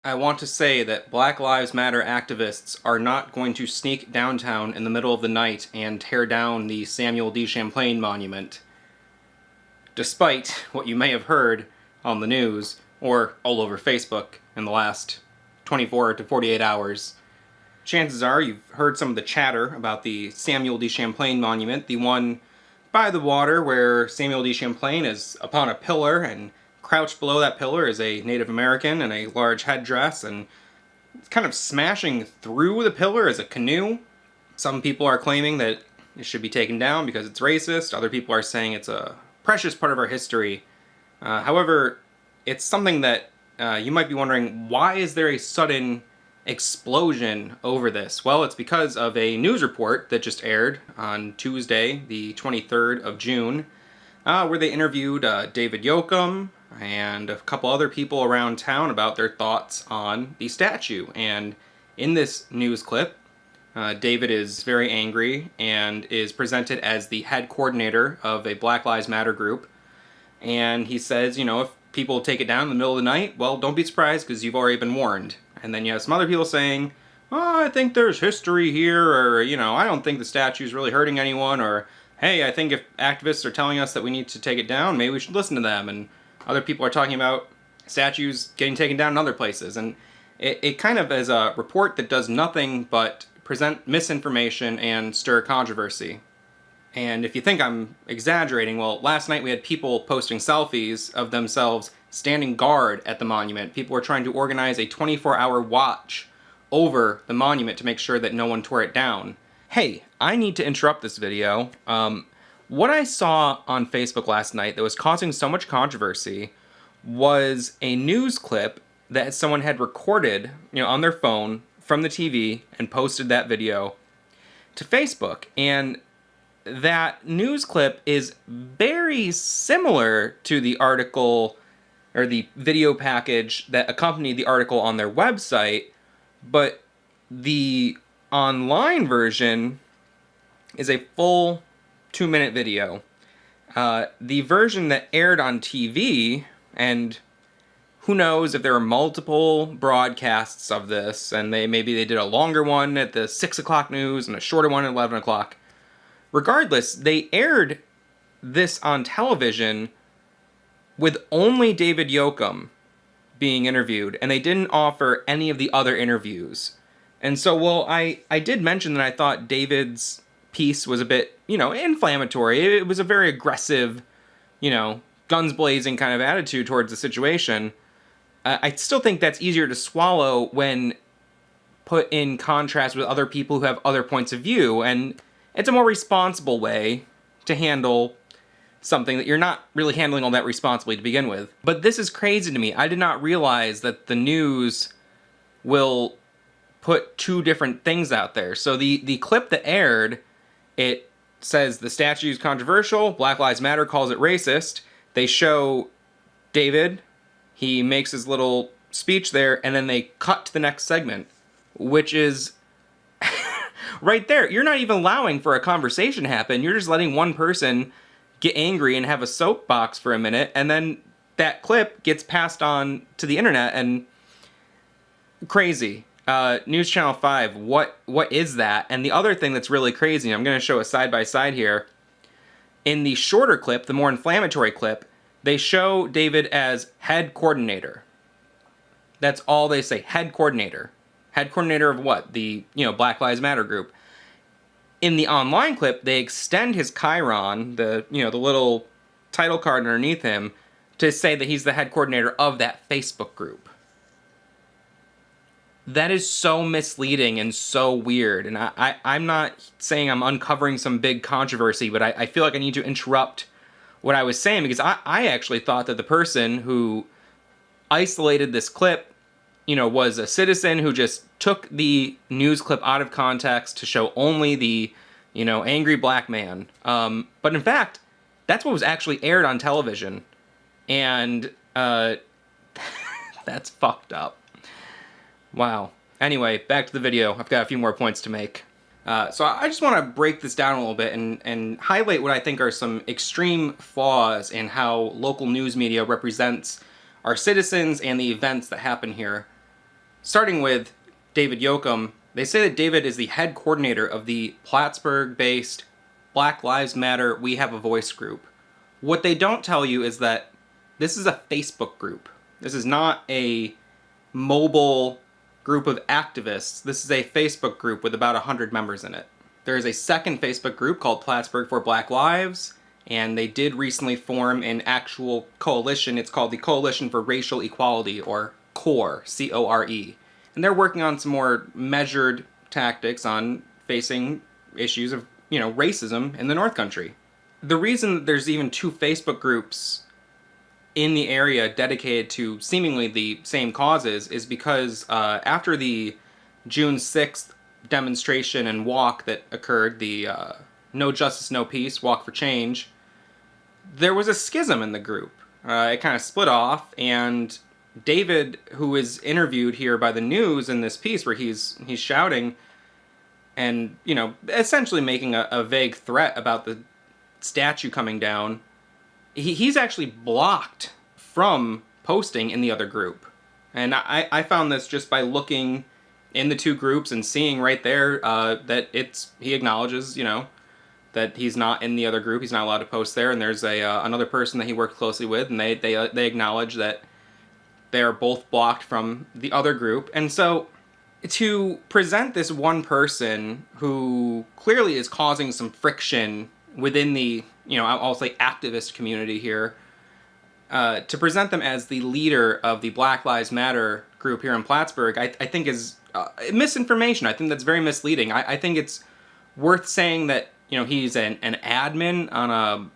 I want to say that Black Lives Matter activists are not going to sneak downtown in the middle of the night and tear down the Samuel De Champlain monument. Despite what you may have heard on the news or all over Facebook in the last 24 to 48 hours. Chances are you've heard some of the chatter about the Samuel De Champlain monument, the one by the water where Samuel De Champlain is upon a pillar, and crouched below that pillar is a Native American in a large headdress, and it's kind of smashing through the pillar as a canoe. Some people are claiming that it should be taken down because it's racist. Other people are saying it's a precious part of our history. However, it's something that you might be wondering, why is there a sudden explosion over this? Well, it's because of a news report that just aired on Tuesday, the 23rd of June, where they interviewed David Yoakum and a couple other people around town about their thoughts on the statue. And in this news clip, David is very angry and is presented as the head coordinator of a Black Lives Matter group. And he says, if people take it down in the middle of the night, well, don't be surprised because you've already been warned. And then you have some other people saying, oh, I think there's history here, or, I don't think the statue's really hurting anyone, or, hey, I think if activists are telling us that we need to take it down, maybe we should listen to them. And other people are talking about statues getting taken down in other places. And it kind of is a report that does nothing but present misinformation and stir controversy. And if you think I'm exaggerating, well, last night we had people posting selfies of themselves standing guard at the monument. People were trying to organize a 24-hour watch over the monument to make sure that no one tore it down. Hey, I need to interrupt this video. What I saw on Facebook last night that was causing so much controversy was a news clip that someone had recorded, on their phone from the TV and posted that video to Facebook. And that news clip is very similar to the article or the video package that accompanied the article on their website, but the online version is a full 2-minute video. The version that aired on TV, and who knows if there were multiple broadcasts of this, and maybe they did a longer one at the 6 o'clock news and a shorter one at 11 o'clock. Regardless, they aired this on television with only David Yoakum being interviewed, and they didn't offer any of the other interviews. And so, well, I did mention that I thought David's piece was a bit, inflammatory. It was a very aggressive, guns blazing kind of attitude towards the situation. I still think that's easier to swallow when put in contrast with other people who have other points of view, and it's a more responsible way to handle something that you're not really handling all that responsibly to begin with. But this is crazy to me. I did not realize that the news will put two different things out there. So the clip that aired, it says the statue is controversial, Black Lives Matter calls it racist. They show David, he makes his little speech there, and then they cut to the next segment, which is right there. You're not even allowing for a conversation to happen. You're just letting one person get angry and have a soapbox for a minute, and then that clip gets passed on to the internet, and crazy. News Channel 5, what is that? And the other thing that's really crazy, I'm going to show a side-by-side here. In the shorter clip, the more inflammatory clip, they show David as head coordinator. That's all they say, head coordinator. Head coordinator of what? The, Black Lives Matter group. In the online clip, they extend his chyron, the little title card underneath him, to say that he's the head coordinator of that Facebook group. That is so misleading and so weird. And I'm not saying I'm uncovering some big controversy, but I feel like I need to interrupt what I was saying, because I actually thought that the person who isolated this clip was a citizen who just took the news clip out of context to show only the, angry black man. But in fact, that's what was actually aired on television. And that's fucked up. Wow. Anyway, back to the video. I've got a few more points to make. So I just want to break this down a little bit and highlight what I think are some extreme flaws in how local news media represents our citizens and the events that happen here. Starting with David Yoakum, they say that David is the head coordinator of the Plattsburgh-based Black Lives Matter We Have a Voice group. What they don't tell you is that this is a Facebook group. This is not a mobile group of activists. This is a Facebook group with about 100 members in it. There is a second Facebook group called Plattsburgh for Black Lives, and they did recently form an actual coalition. It's called the Coalition for Racial Equality, or CORE, C-O-R-E. And they're working on some more measured tactics on facing issues of, racism in the North Country. The reason that there's even two Facebook groups in the area dedicated to seemingly the same causes is because after the June 6th demonstration and walk that occurred, the No Justice, No Peace, Walk for Change, there was a schism in the group. It kind of split off, and David, who is interviewed here by the news in this piece where he's shouting and, essentially making a vague threat about the statue coming down, he's actually blocked from posting in the other group. And I found this just by looking in the two groups and seeing right there that he acknowledges, that he's not in the other group. He's not allowed to post there. And there's another person that he worked closely with, and they acknowledge that they're both blocked from the other group. And so to present this one person who clearly is causing some friction within the, I'll say activist community here, to present them as the leader of the Black Lives Matter group here in Plattsburgh, I think is misinformation. I think that's very misleading. I think it's worth saying that, he's an admin on a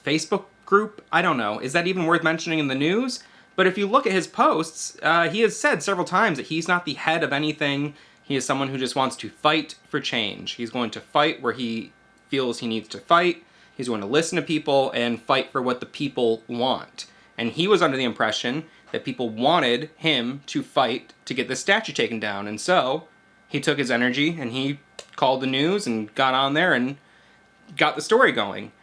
Facebook group. I don't know. Is that even worth mentioning in the news? But if you look at his posts, he has said several times that he's not the head of anything. He is someone who just wants to fight for change. He's going to fight where he feels he needs to fight. He's going to listen to people and fight for what the people want. And he was under the impression that people wanted him to fight to get the statue taken down. And so he took his energy and he called the news and got on there and got the story going.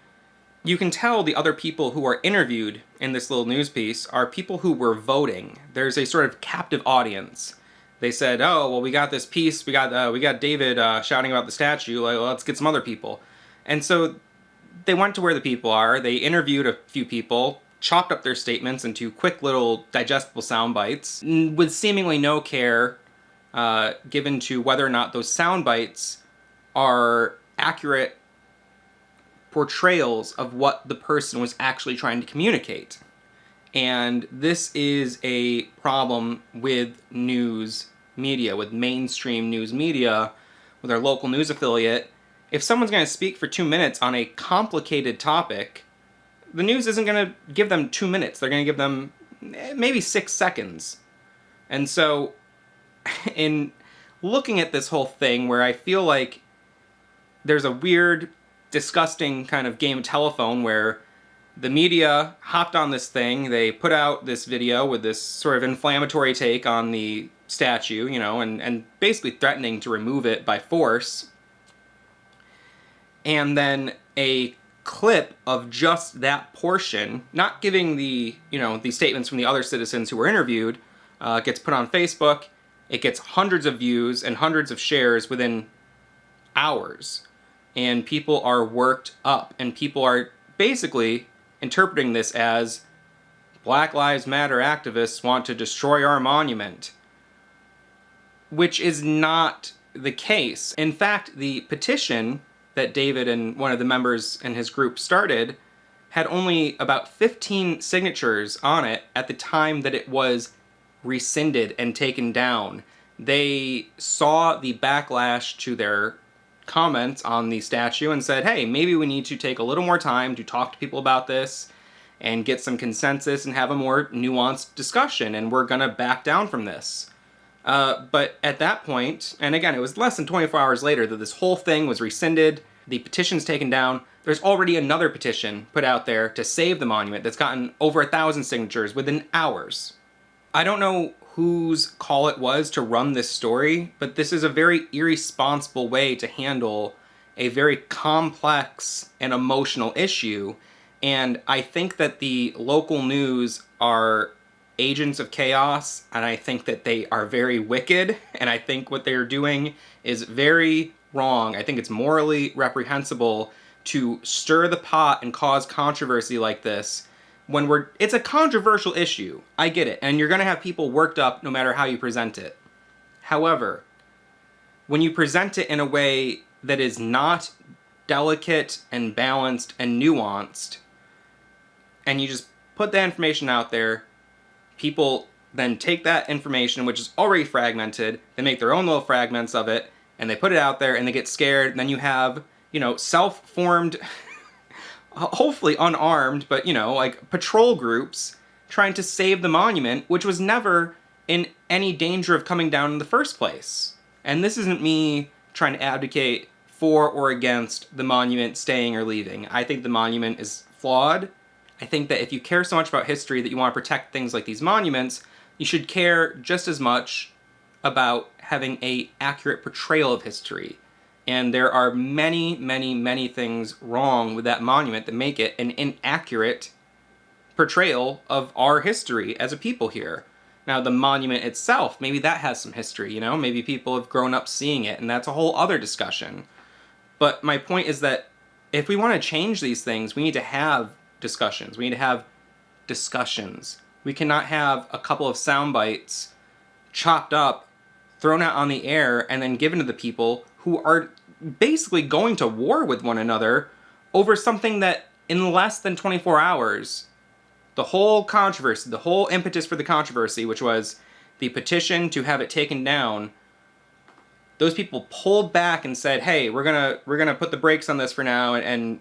You can tell the other people who are interviewed in this little news piece are people who were voting. There's a sort of captive audience. They said, "Oh, well, we got this piece. We got David shouting about the statue. Let's get some other people." And so they went to where the people are. They interviewed a few people, chopped up their statements into quick little digestible sound bites, with seemingly no care given to whether or not those sound bites are accurate portrayals of what the person was actually trying to communicate. And this is a problem with news media, with mainstream news media, with our local news affiliate. If someone's going to speak for 2 minutes on a complicated topic, the news isn't going to give them 2 minutes. They're going to give them maybe 6 seconds. And so, in looking at this whole thing, where I feel like there's a weird, disgusting kind of game of telephone where the media hopped on this thing, they put out this video with this sort of inflammatory take on the statue, and basically threatening to remove it by force. And then a clip of just that portion, not giving the statements from the other citizens who were interviewed, gets put on Facebook. It gets hundreds of views and hundreds of shares within hours. And people are worked up, and people are basically interpreting this as Black Lives Matter activists want to destroy our monument, which is not the case. In fact, the petition that David and one of the members in his group started had only about 15 signatures on it at the time that it was rescinded and taken down. They saw the backlash to their comments on the statue and said, hey, maybe we need to take a little more time to talk to people about this and get some consensus and have a more nuanced discussion, and we're gonna back down from this. But at that point, and again, it was less than 24 hours later that this whole thing was rescinded, the petition's taken down. There's already another petition put out there to save the monument that's gotten over 1,000 signatures within hours. I don't know whose call it was to run this story, but this is a very irresponsible way to handle a very complex and emotional issue. And I think that the local news are agents of chaos, and I think that they are very wicked, and I think what they're doing is very wrong. I think it's morally reprehensible to stir the pot and cause controversy like this when it's a controversial issue. I get it, and you're going to have people worked up no matter how you present it. However, when you present it in a way that is not delicate and balanced and nuanced, and you just put that information out there, people then take that information, which is already fragmented, they make their own little fragments of it, and they put it out there, and they get scared, and then you have, self-formed, hopefully unarmed, but, like patrol groups trying to save the monument, which was never in any danger of coming down in the first place. And this isn't me trying to advocate for or against the monument staying or leaving. I think the monument is flawed. I think that if you care so much about history that you want to protect things like these monuments, you should care just as much about having an accurate portrayal of history. And there are many, many, many things wrong with that monument that make it an inaccurate portrayal of our history as a people here. Now, the monument itself, maybe that has some history, Maybe people have grown up seeing it, and that's a whole other discussion. But my point is that if we want to change these things, we need to have discussions. We need to have discussions. We cannot have a couple of sound bites chopped up, thrown out on the air, and then given to the people who are basically going to war with one another over something that in less than 24 hours, the whole controversy, the whole impetus for the controversy, which was the petition to have it taken down, those people pulled back and said, hey, we're gonna put the brakes on this for now, and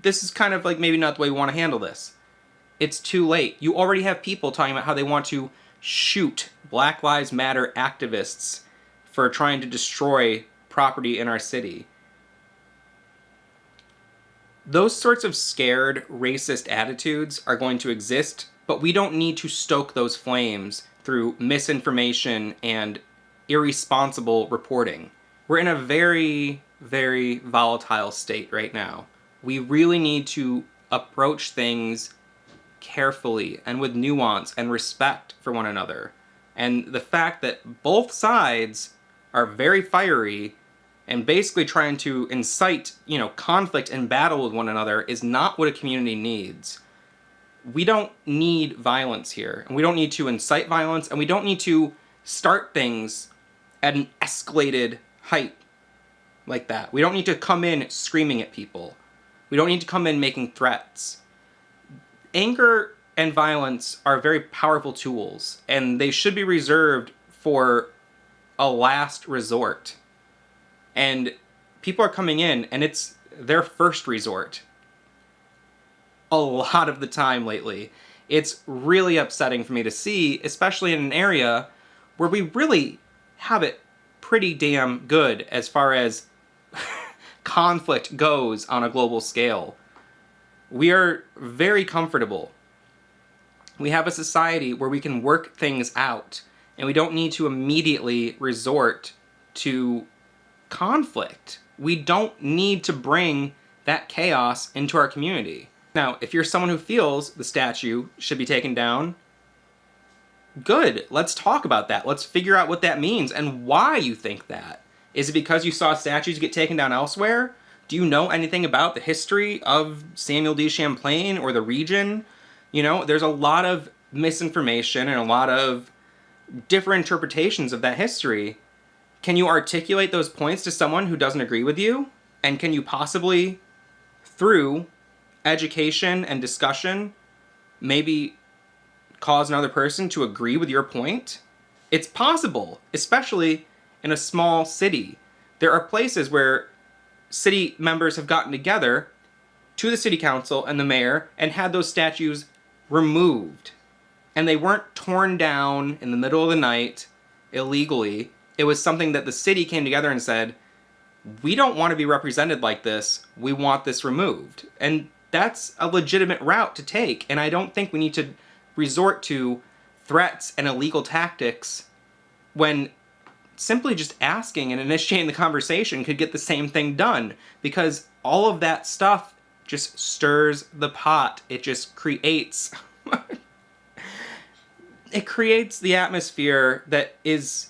this is kind of like maybe not the way we want to handle this. It's too late. You already have people talking about how they want to shoot Black Lives Matter activists for trying to destroy property in our city. Those sorts of scared, racist attitudes are going to exist, but we don't need to stoke those flames through misinformation and irresponsible reporting. We're in a very, very volatile state right now. We really need to approach things carefully and with nuance and respect for one another. And the fact that both sides are very fiery and basically trying to incite, conflict and battle with one another is not what a community needs. We don't need violence here, and we don't need to incite violence, and we don't need to start things at an escalated height like that. We don't need to come in screaming at people. We don't need to come in making threats. Anger and violence are very powerful tools, and they should be reserved for a last resort. And people are coming in, and it's their first resort. A lot of the time lately. It's really upsetting for me to see, especially in an area where we really have it pretty damn good as far as conflict goes on a global scale. We are very comfortable. We have a society where we can work things out, and we don't need to immediately resort to conflict. We don't need to bring that chaos into our community. Now, if you're someone who feels the statue should be taken down, good. Let's talk about that. Let's figure out what that means and why you think that. Is it because you saw statues get taken down elsewhere? Do you know anything about the history of Sameul De Champlain or the region? There's a lot of misinformation and a lot of different interpretations of that history. Can you articulate those points to someone who doesn't agree with you? And can you possibly, through education and discussion, maybe cause another person to agree with your point? It's possible, especially in a small city. There are places where city members have gotten together to the city council and the mayor and had those statues removed. And they weren't torn down in the middle of the night illegally. It was something that the city came together and said, we don't want to be represented like this. We want this removed. And that's a legitimate route to take. And I don't think we need to resort to threats and illegal tactics when simply just asking and initiating the conversation could get the same thing done. Because all of that stuff just stirs the pot. It just creates it creates the atmosphere that is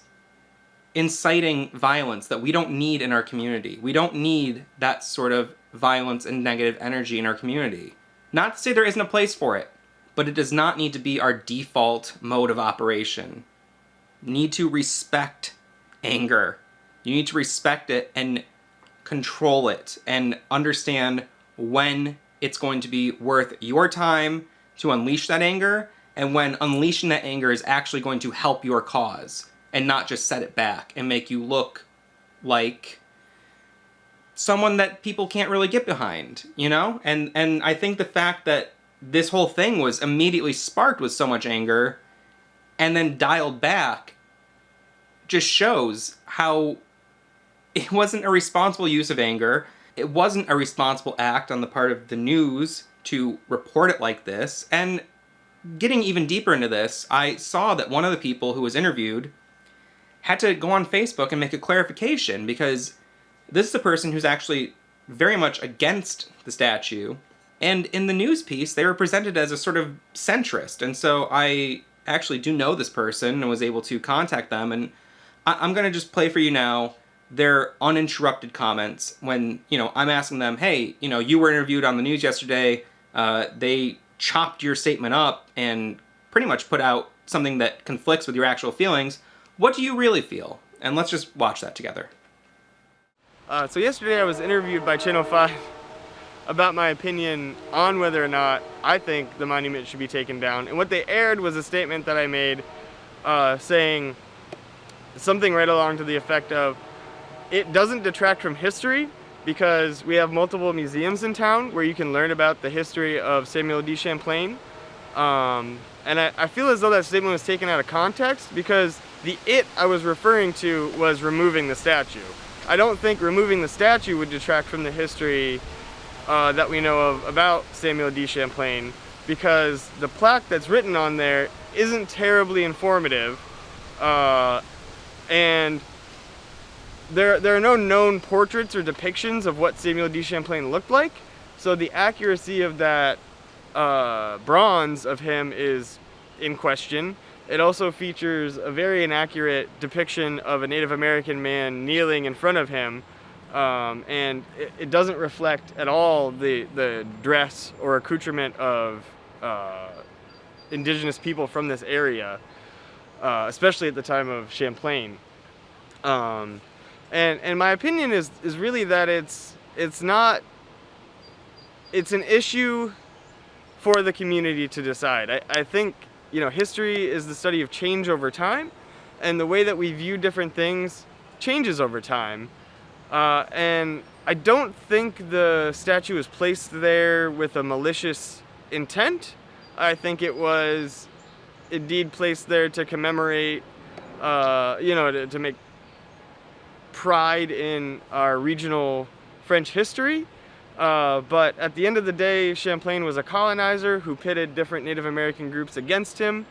inciting violence that we don't need in our community. We don't need that sort of violence and negative energy in our community. Not to say there isn't a place for it, but it does not need to be our default mode of operation. You need to respect anger. You need to respect it and control it and understand when it's going to be worth your time to unleash that anger and when unleashing that anger is actually going to help your cause and not just set it back and make you look like someone that people can't really get behind, you know? And I think the fact that this whole thing was immediately sparked with so much anger and then dialed back just shows how it wasn't a responsible use of anger. It wasn't a responsible act on the part of the news to report it like this. And getting even deeper into this, I saw that one of the people who was interviewed had to go on Facebook and make a clarification, because this is a person who's actually very much against the statue. And in the news piece, they were presented as a sort of centrist. And so I actually do know this person and was able to contact them. And I'm going to just play for you now their uninterrupted comments when, I'm asking them, hey, you were interviewed on the news yesterday. They chopped your statement up and pretty much put out something that conflicts with your actual feelings. What do you really feel? And let's just watch that together. So yesterday I was interviewed by Channel 5 about my opinion on whether or not I think the monument should be taken down. And what they aired was a statement that I made saying something right along to the effect of, it doesn't detract from history because we have multiple museums in town where you can learn about the history of Sameul De Champlain. And I feel as though that statement was taken out of context because the "it" I was referring to was removing the statue. I don't think removing the statue would detract from the history that we know of about Sameul De Champlain, because the plaque that's written on there isn't terribly informative, and there are no known portraits or depictions of what Sameul De Champlain looked like, so the accuracy of that bronze of him is in question. It also features a very inaccurate depiction of a Native American man kneeling in front of him, and it doesn't reflect at all the dress or accoutrement of indigenous people from this area, especially at the time of Champlain. And my opinion is really that it's an issue for the community to decide. I think history is the study of change over time, and the way that we view different things changes over time. And I don't think the statue was placed there with a malicious intent. I think it was indeed placed there to commemorate, to make pride in our regional French history. But at the end of the day, Champlain was a colonizer who pitted different Native American groups against him.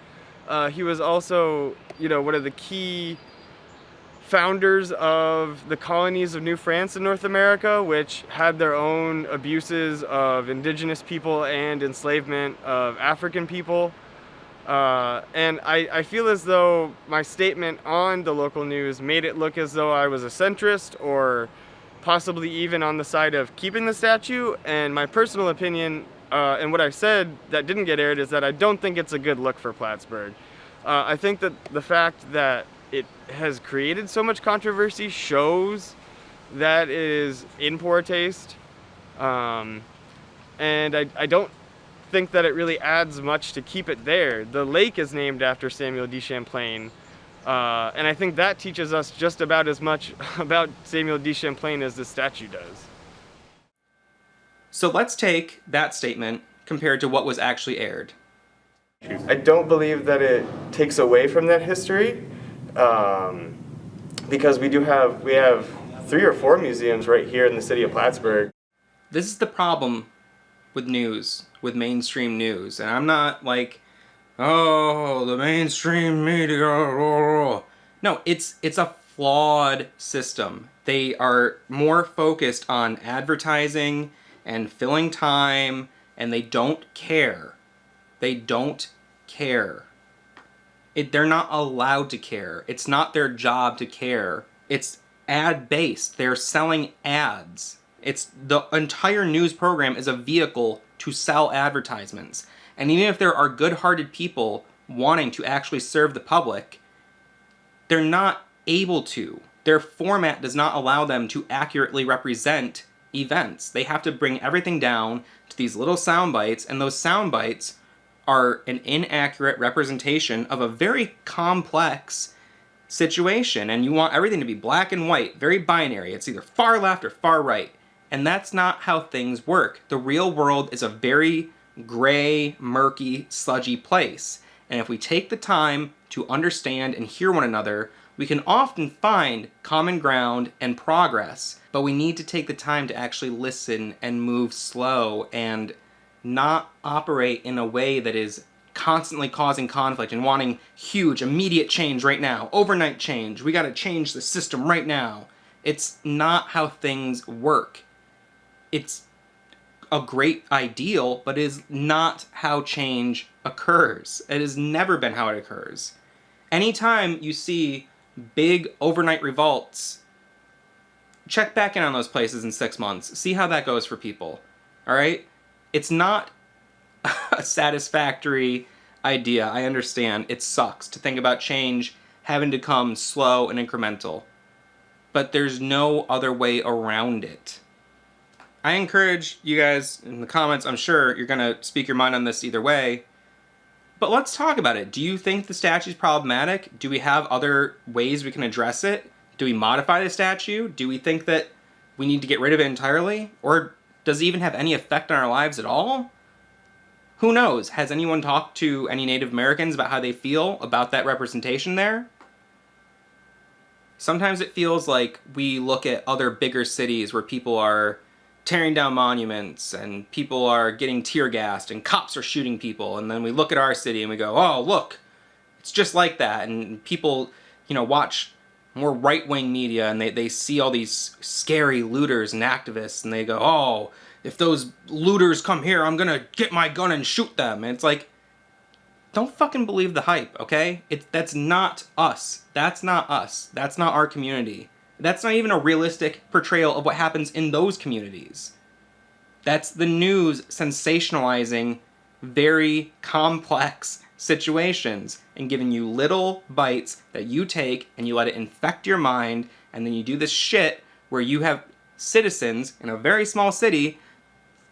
He was also, one of the key founders of the colonies of New France in North America, which had their own abuses of indigenous people and enslavement of African people. And I feel as though my statement on the local news made it look as though I was a centrist or possibly even on the side of keeping the statue. And my personal opinion, and what I said that didn't get aired, is that I don't think it's a good look for Plattsburgh. I think that the fact that it has created so much controversy shows that it is in poor taste. And I don't think that it really adds much to keep it there. The lake is named after Sameul De Champlain. And I think that teaches us just about as much about Sameul De Champlain as the statue does. So let's take that statement compared to what was actually aired. I don't believe that it takes away from that history, because we have 3 or 4 museums right here in the city of Plattsburgh. This is the problem with news, with mainstream news. And I'm not like, oh, the mainstream media. No, it's a flawed system. They are more focused on advertising and filling time, and they don't care. They don't care. They're not allowed to care. It's not their job to care. It's ad-based. They're selling ads. It's the entire news program is a vehicle to sell advertisements. And even if there are good-hearted people wanting to actually serve the public, they're not able to. Their format does not allow them to accurately represent events. They have to bring everything down to these little sound bites, and those sound bites are an inaccurate representation of a very complex situation, and you want everything to be black and white, very binary. It's either far left or far right. And that's not how things work. The real world is a very gray, murky, sludgy place. And if we take the time to understand and hear one another, we can often find common ground and progress. But we need to take the time to actually listen and move slow and not operate in a way that is constantly causing conflict and wanting huge, immediate change right now. Overnight change. We gotta change the system right now. It's not how things work. It's a great ideal, but it is not how change occurs. It has never been how it occurs. Anytime you see big overnight revolts, check back in on those places in 6 months. See how that goes for people. Alright? It's not a satisfactory idea. I understand. It sucks to think about change having to come slow and incremental. But there's no other way around it. I encourage you guys in the comments, I'm sure you're going to speak your mind on this either way, but let's talk about it. Do you think the statue is problematic? Do we have other ways we can address it? Do we modify the statue? Do we think that we need to get rid of it entirely? Or does it even have any effect on our lives at all? Who knows? Has anyone talked to any Native Americans about how they feel about that representation there? Sometimes it feels like we look at other bigger cities where people are tearing down monuments and people are getting tear gassed and cops are shooting people, and then we look at our city and we go, oh look, it's just like that. And people, watch more right-wing media and they see all these scary looters and activists and they go, oh, if those looters come here, I'm gonna get my gun and shoot them. And it's like, don't fucking believe the hype, okay? That's not us. That's not us. That's not our community. That's not even a realistic portrayal of what happens in those communities. That's the news sensationalizing very complex situations and giving you little bites that you take and you let it infect your mind, and then you do this shit where you have citizens in a very small city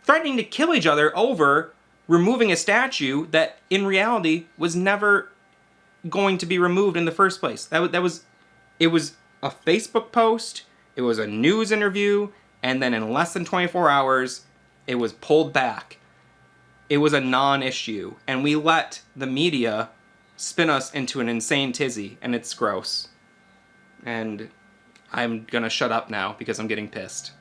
threatening to kill each other over removing a statue that in reality was never going to be removed in the first place. It was a Facebook post, it was a news interview, and then in less than 24 hours, it was pulled back. It was a non-issue, and we let the media spin us into an insane tizzy, and it's gross. And I'm gonna shut up now because I'm getting pissed.